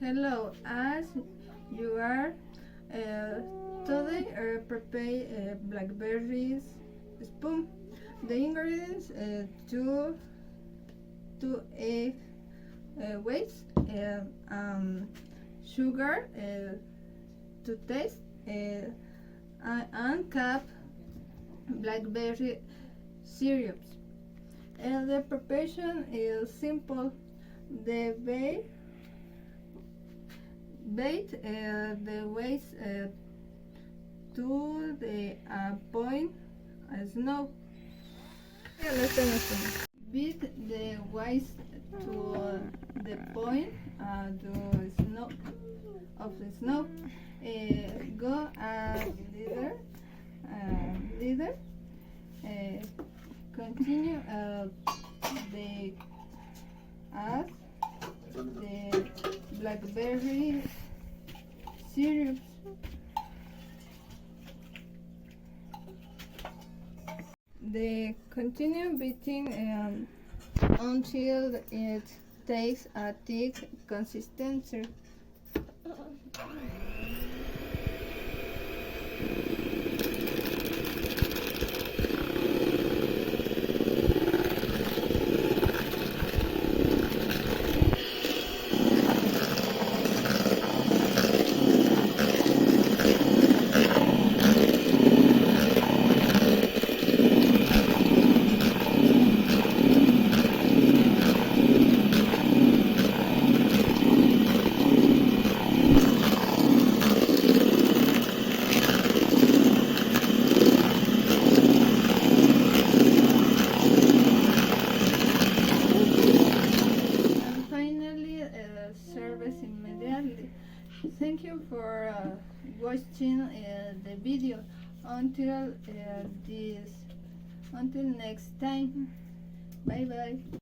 Hello, as you are today prepare blackberries spoon. The ingredients: two egg whites, sugar to taste, and cup blackberry syrups. The preparation is simple. The bait the weights to the point snow. Beat the weights to the point to snow of the snow. Go a leader. Continue the add the blackberry syrup. They continue beating until it takes a thick consistency. Service immediately. Thank you for watching the video. Until next time. Bye bye.